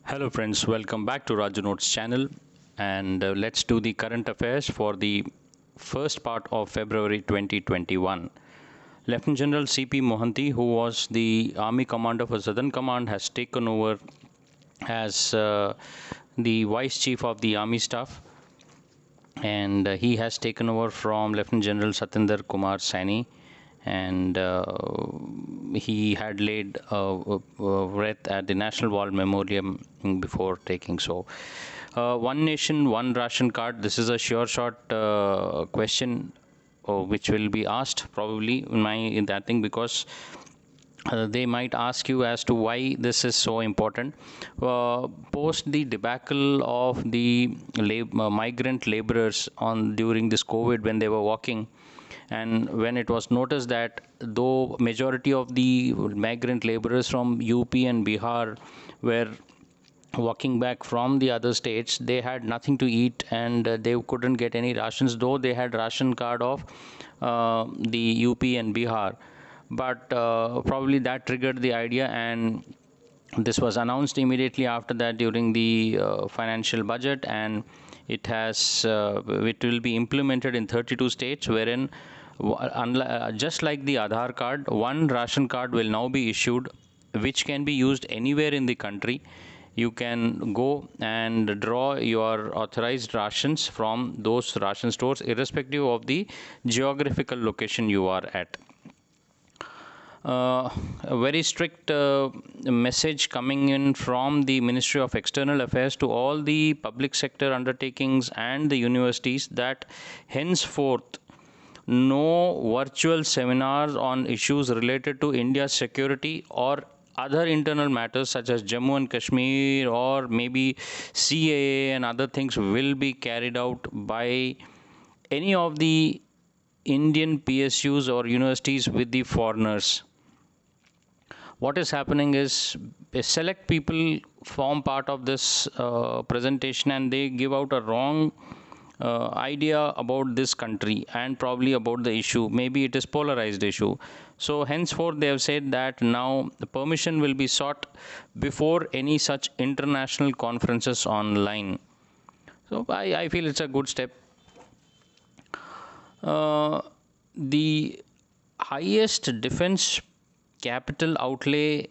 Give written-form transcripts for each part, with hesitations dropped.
Hello friends, welcome back to Raju Notes channel, and let's do the current affairs for the first part of February 2021. Lieutenant General C.P. Mohanty, who was the Army Commander for Southern Command, has taken over as the Vice Chief of the Army Staff, and he has taken over from Lieutenant General Satinder Kumar Saini, and he had laid wreath at the National War Memorial before taking so. One nation, one ration card. This is a sure shot question which will be asked probably in that thing, because they might ask you as to why this is so important. Post the debacle of the migrant laborers on during this COVID, when they were walking, and when it was noticed that though majority of the migrant laborers from UP and Bihar were walking back from the other states, they had nothing to eat, and they couldn't get any rations, though they had ration card of the UP and Bihar. But probably that triggered the idea, and this was announced immediately after that during the financial budget, and it will be implemented in 32 states, wherein just like the Aadhaar card, one ration card will now be issued, which can be used anywhere in the country. You can go and draw your authorized rations from those ration stores, irrespective of the geographical location you are at. A very strict message coming in from the Ministry of External Affairs to all the public sector undertakings and the universities, that henceforth no virtual seminars on issues related to India's security or other internal matters such as Jammu and Kashmir or maybe CAA and other things will be carried out by any of the Indian PSUs or universities with the foreigners. What is happening is select people form part of this presentation, and they give out a wrong idea about this country and probably about the issue. Maybe it is polarized issue. So henceforth they have said that now the permission will be sought before any such international conferences online. So I feel it's a good step. The highest defense capital outlay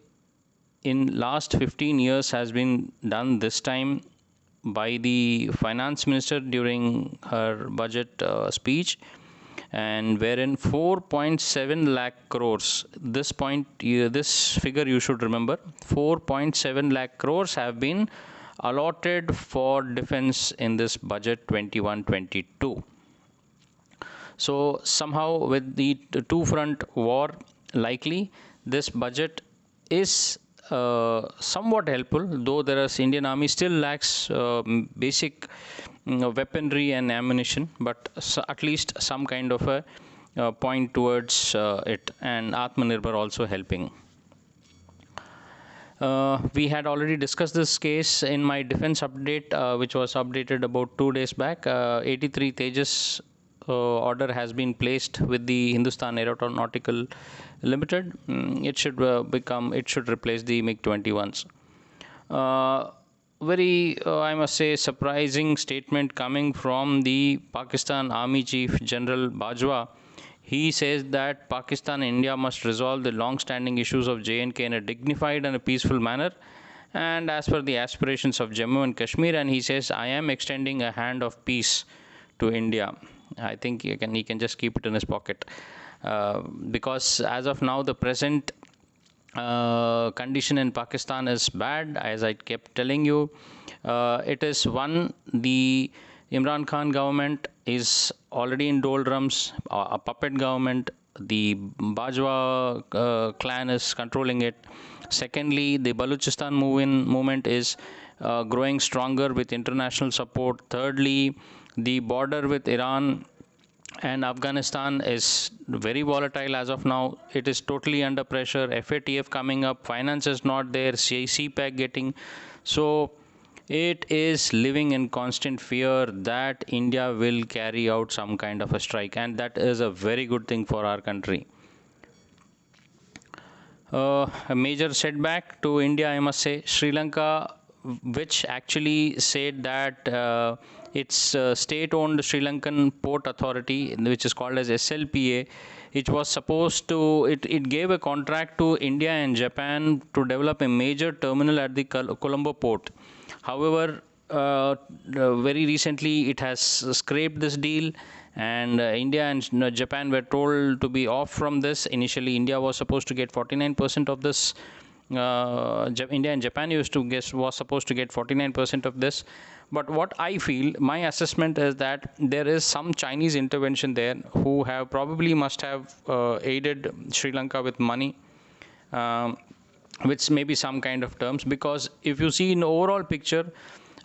in last 15 years has been done this time by the finance minister during her budget speech, and wherein 4.7 lakh crores, this figure you should remember, 4.7 lakh crores have been allotted for defense in this budget 21-22. So somehow with the two front war likely, this budget is somewhat helpful, though there is Indian Army still lacks basic weaponry and ammunition, but at least some kind of a point towards it, and Atmanirbhar also helping. We had already discussed this case in my defense update, which was updated about 2 days back. 83 Tejas order has been placed with the Hindustan Aeronautical Limited. It should replace the MiG-21s. I must say, surprising statement coming from the Pakistan Army Chief General Bajwa. He says that Pakistan and India must resolve the long-standing issues of J&K in a dignified and a peaceful manner, and as per the aspirations of Jammu and Kashmir. And he says, I am extending a hand of peace to India. I think he can just keep it in his pocket, because as of now the present condition in Pakistan is bad. As I kept telling you, it is the Imran Khan government is already in doldrums, a puppet government. The Bajwa clan is controlling it. Secondly, the Balochistan movement is growing stronger with international support. Thirdly, the border with Iran and Afghanistan is very volatile as of now. It is totally under pressure. FATF coming up, finance is not there, CPAC getting. So it is living in constant fear that India will carry out some kind of a strike, and that is a very good thing for our country. A major setback to India, I must say. Sri Lanka which actually said that its state-owned Sri Lankan Port Authority, which is called as SLPA, it was supposed to, it gave a contract to India and Japan to develop a major terminal at the Colombo port. However, very recently it has scraped this deal, and India and Japan were told to be off from this. Initially, India was supposed to get 49% of this. India and Japan was supposed to get 49% of this. But what I feel, my assessment is that there is some Chinese intervention there, who have probably must have aided Sri Lanka with money, which may be some kind of terms, because if you see in the overall picture,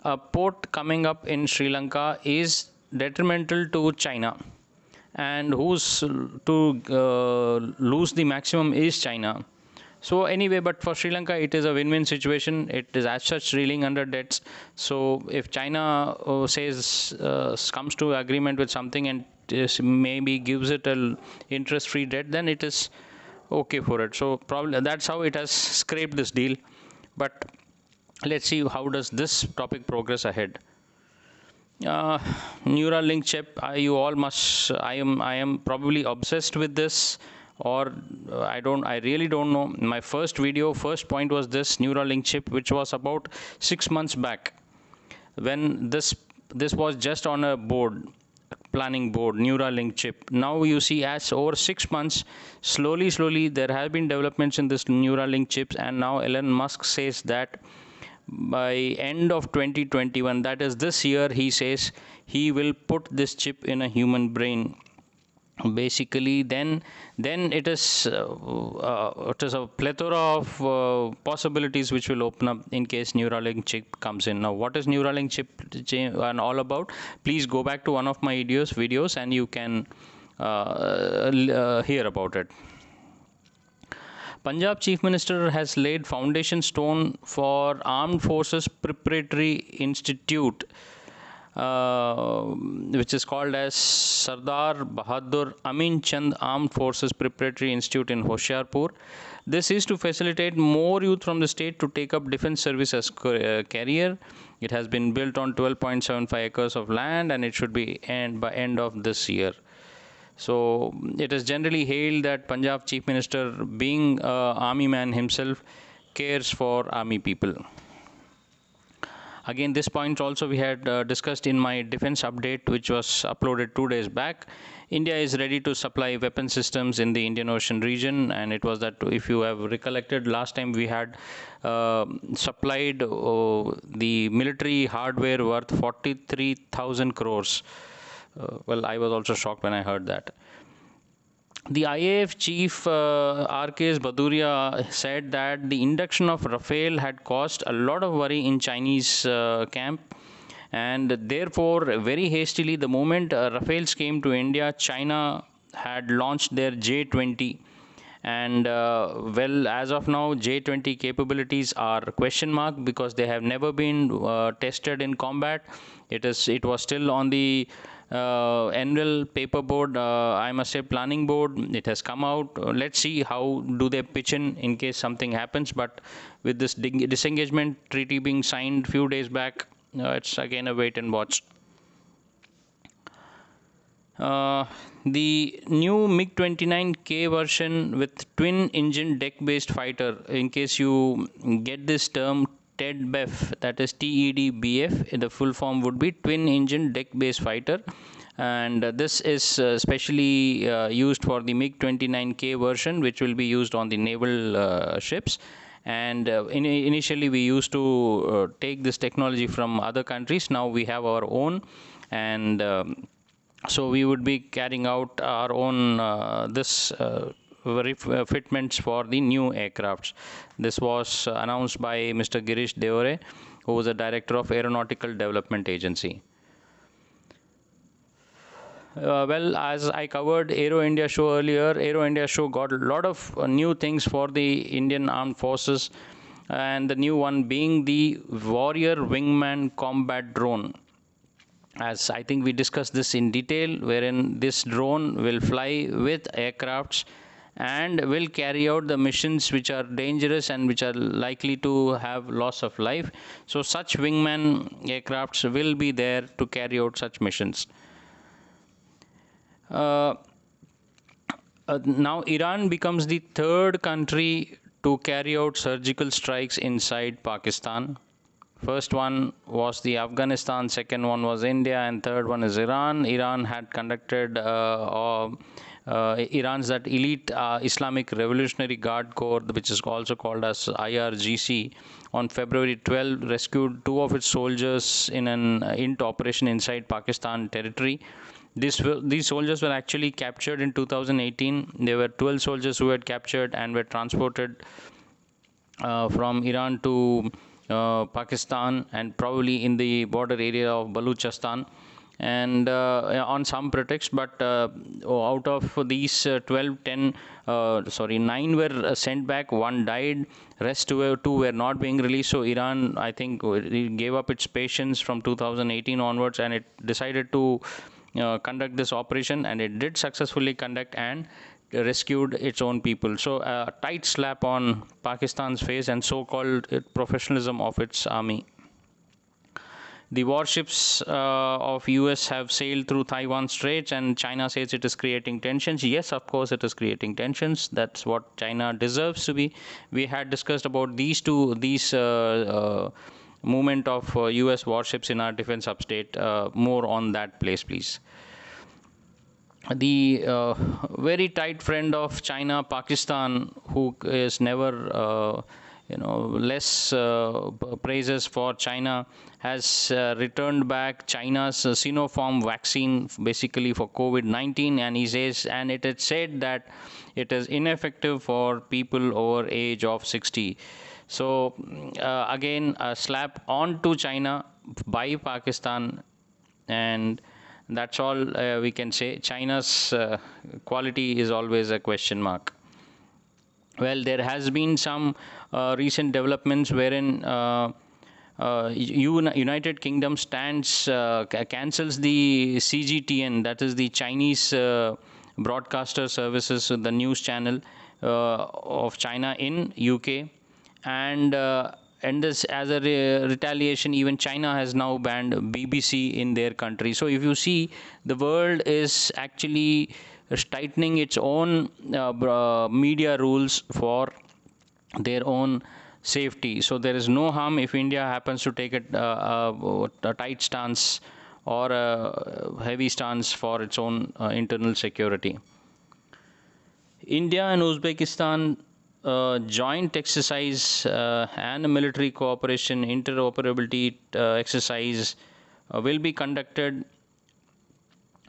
a port coming up in Sri Lanka is detrimental to China, and who's to lose the maximum is China. So anyway, but for Sri Lanka, it is a win-win situation. It is as such reeling under debts. So if China says comes to agreement with something and maybe gives it an interest-free debt, then it is okay for it. So probably that's how it has scraped this deal. But let's see how does this topic progress ahead. Neuralink chip, you all must, I am probably obsessed with this, or I really don't know. My first point was this Neuralink chip, which was about 6 months back, when this was just on a board, planning board, Neuralink chip. Now you see, as over 6 months, slowly there have been developments in this Neuralink chips, and now Elon Musk says that by end of 2021, that is this year, he says he will put this chip in a human brain. Basically, then it is a plethora of possibilities which will open up in case Neuralink chip comes in. Now, what is Neuralink chip and all about? Please go back to one of my videos and you can hear about it. Punjab Chief Minister has laid foundation stone for Armed Forces Preparatory Institute, which is called as Sardar Bahadur Amin Chand Armed Forces Preparatory Institute in Hoshiarpur. This is to facilitate more youth from the state to take up defense service as career. It has been built on 12.75 acres of land, and it should be by end of this year. So it is generally hailed that Punjab Chief Minister, being an army man himself, cares for army people. Again, this point also we had discussed in my defense update, which was uploaded 2 days back. India is ready to supply weapon systems in the Indian Ocean region, and it was that, if you have recollected, last time we had supplied the military hardware worth 43,000 crores. Well, I was also shocked when I heard that. The IAF chief RKS Bhaduria said that the induction of Rafale had caused a lot of worry in Chinese camp, and therefore very hastily, the moment Rafales came to India, China had launched their J-20, and well, as of now, J-20 capabilities are question mark, because they have never been tested in combat. It was still on the annual paper board, I must say planning board. It has come out. Let's see how do they pitch in case something happens. But with this disengagement treaty being signed few days back, it's again a wait and watch. The new MiG-29K version with twin-engine deck-based fighter, in case you get this term, TEDBF, that is TEDBF, the full form would be twin-engine deck-based fighter, and this is specially used for the MiG-29K version, which will be used on the naval ships. And initially we used to take this technology from other countries. Now we have our own, and so we would be carrying out our own fitments for the new aircrafts. This was announced by Mr. Girish Deore, who was the director of Aeronautical Development Agency. Well, as I covered Aero India show earlier, Aero India show got a lot of new things for the Indian Armed Forces, and the new one being the Warrior Wingman Combat Drone. As I think we discussed this in detail, wherein this drone will fly with aircrafts, and will carry out the missions which are dangerous and which are likely to have loss of life. So such wingman aircrafts will be there to carry out such missions. Now Iran becomes the third country to carry out surgical strikes inside Pakistan. First one was the Afghanistan, second one was India, and third one is Iran. Iran had conducted Iran's that elite Islamic Revolutionary Guard Corps, which is also called as IRGC, on February 12 rescued two of its soldiers in an INT operation inside Pakistan territory. These soldiers were actually captured in 2018. There were 12 soldiers who had captured and were transported from Iran to Pakistan, and probably in the border area of Balochistan, and on some pretext. But out of these 12, 9 were sent back, one died, rest two were not being released. So Iran, I think, gave up its patience from 2018 onwards, and it decided to conduct this operation, and it did successfully conduct and rescued its own people. So a tight slap on Pakistan's face and so-called professionalism of its army. The warships of US have sailed through Taiwan Straits, and China says it is creating tensions. Yes, of course it is creating tensions. That's what China deserves to be. We had discussed about these movement of US warships in our defense update. More on that place, please. The very tight friend of China, Pakistan, who is never less praises for China, has returned back China's Sinopharm vaccine, basically for COVID-19, and he says, and it is said that it is ineffective for people over age of 60. So again, a slap onto China by Pakistan, and that's all we can say. China's quality is always a question mark. Well, there has been some recent developments wherein United Kingdom cancels the CGTN, that is the Chinese broadcaster services, the news channel of China in UK, and this, as a retaliation, even China has now banned BBC in their country. So if you see, the world is actually tightening its own media rules for their own safety. So there is no harm if India happens to take a tight stance or a heavy stance for its own internal security. India and Uzbekistan joint exercise and a military cooperation interoperability exercise will be conducted,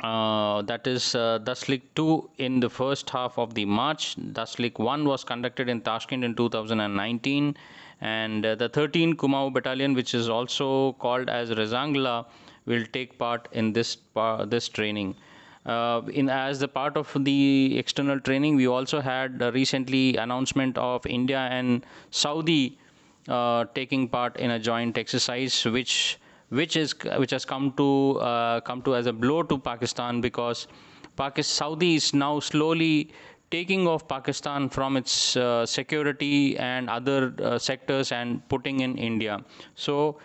that is Daslik 2, in the first half of the March. Daslik 1 was conducted in Tashkent in 2019, and the 13 Kumaon Battalion, which is also called as Rezangla, will take part in this training. As the part of the external training, we also had a recently announcement of India and Saudi taking part in a joint exercise, which has come to as a blow to Pakistan, because Saudi is now slowly taking off Pakistan from its security and other sectors and putting in India. So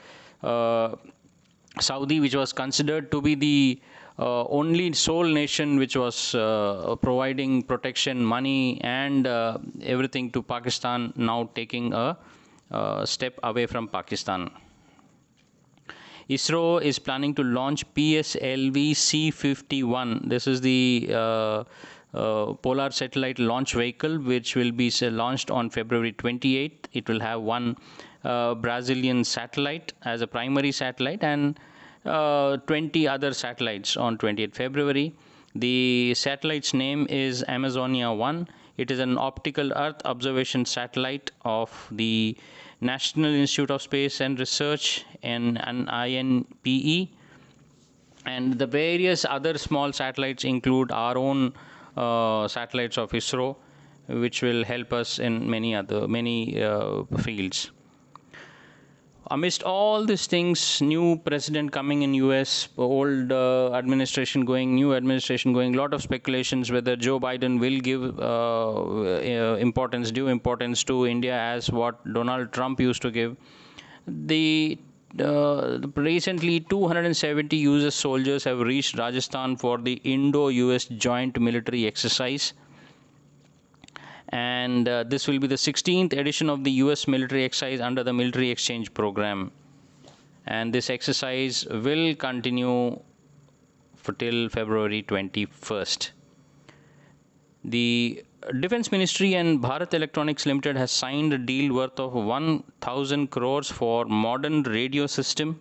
Saudi, which was considered to be the only sole nation which was providing protection, money, and everything to Pakistan, now taking a step away from Pakistan. ISRO is planning to launch PSLV C-51. This is the Polar Satellite Launch Vehicle, which will be launched on February 28th. It will have one Brazilian satellite as a primary satellite, and 20 other satellites on 28th February. The satellite's name is Amazonia 1. It is an optical Earth observation satellite of the National Institute of Space and Research, and an INPE. And the various other small satellites include our own satellites of ISRO, which will help us in many fields. amidst all these things, new president coming in US, old administration going, new administration going, lot of speculations whether Joe Biden will give due importance to India as what Donald Trump used to give. Recently 270 US soldiers have reached Rajasthan for the Indo-US joint military exercise. And this will be the 16th edition of the US military exercise under the military exchange program, and this exercise will continue for till February 21st. The Defense Ministry and Bharat Electronics Limited has signed a deal worth of 1,000 crores for modern radio system.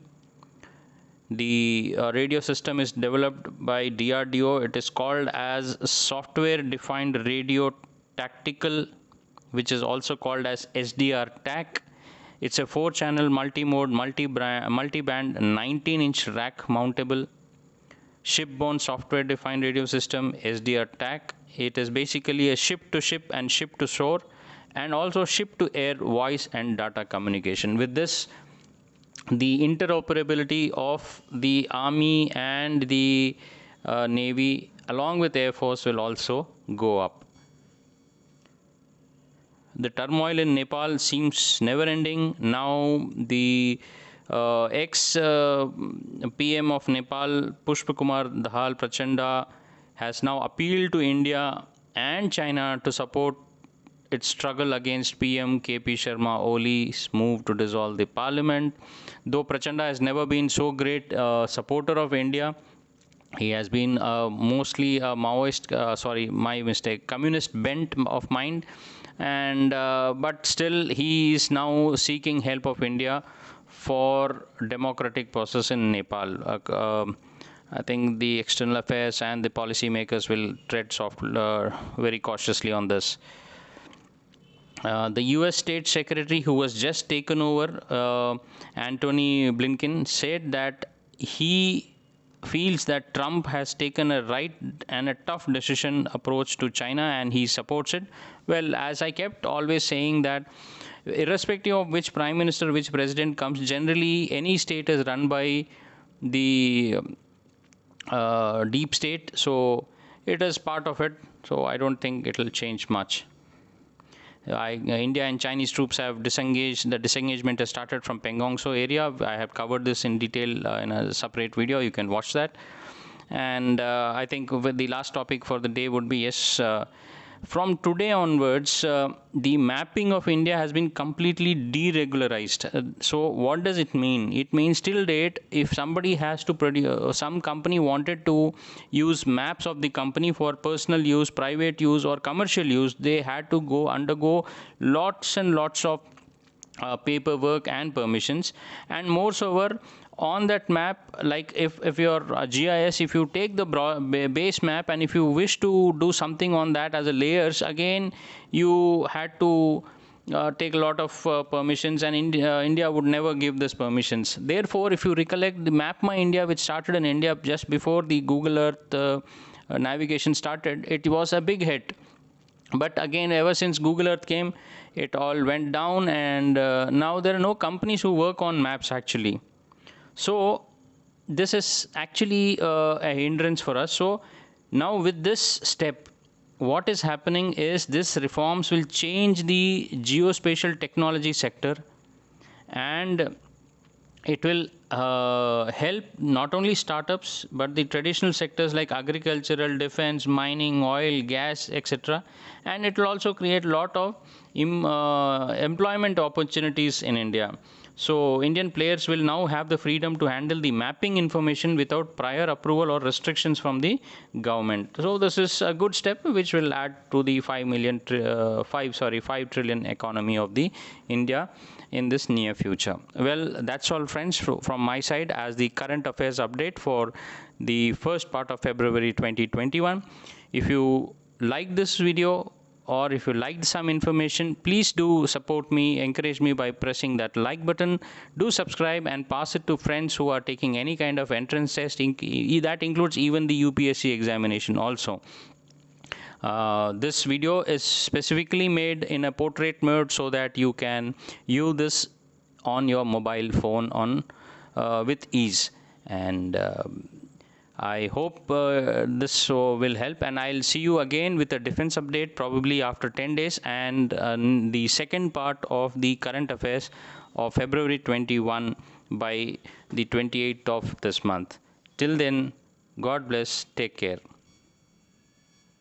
The radio system is developed by DRDO. It is called as Software Defined Radio Tactical, which is also called as SDR TAC. It's a 4-channel multi-mode, multi-band 19-inch rack mountable shipborne software defined radio system, SDR TAC. It is basically a ship-to-ship and ship-to-shore and also ship-to-air voice and data communication. With this, the interoperability of the Army and the Navy along with Air Force will also go up. The turmoil in Nepal seems never ending. Now the ex-PM of Nepal, Pushpa Kumar Dahal Prachanda, has now appealed to India and China to support its struggle against PM KP Sharma Oli's move to dissolve the parliament. Though Prachanda has never been so great supporter of India, he has been mostly a Maoist, communist bent of mind, and but still he is now seeking help of India for democratic process in Nepal. I think the external affairs and the policy makers will tread very cautiously on this. The US State Secretary, who was just taken over, Antony Blinken, said that he feels that Trump has taken a right and a tough decision approach to China and he supports it. Well, as I kept always saying that irrespective of which prime minister, which president comes, generally any state is run by the deep state, so it is part of it. So I don't think it will change much. India and Chinese troops have disengaged. The disengagement has started from Pengongso area. I have covered this in detail in a separate video. You can watch that. And I think the last topic for the day would be, yes, from today onwards, the mapping of India has been completely deregularized. So what does it mean? It means till date, if somebody has to produce, some company wanted to use maps of the company for personal use, private use or commercial use, they had to undergo lots and lots of paperwork and permissions. And moreover, on that map, like if your GIS, if you take the base map and if you wish to do something on that as a layers, again you had to take a lot of permissions, and India would never give this permissions. Therefore, if you recollect the Map My India, which started in India just before the Google Earth navigation started, it was a big hit. But again, ever since Google Earth came, it all went down, and now there are no companies who work on maps actually. So this is actually a hindrance for us. So now with this step, what is happening is this reforms will change the geospatial technology sector, and it will help not only startups but the traditional sectors like agricultural, defense, mining, oil, gas, etc. And it will also create a lot of employment opportunities in India. So Indian players will now have the freedom to handle the mapping information without prior approval or restrictions from the government. So this is a good step which will add to the 5 trillion economy of the India in this near future. Well, that's all friends from my side as the current affairs update for the first part of February 2021. If you like this video, or if you liked some information, please do support me, encourage me by pressing that like button. Do subscribe and pass it to friends who are taking any kind of entrance test. That includes even the UPSC examination also. This video is specifically made in a portrait mode so that you can view this on your mobile phone on with ease. And I hope this will help, and I'll see you again with a defense update probably after 10 days, and the second part of the current affairs of February 21 by the 28th of this month. Till then, God bless, take care.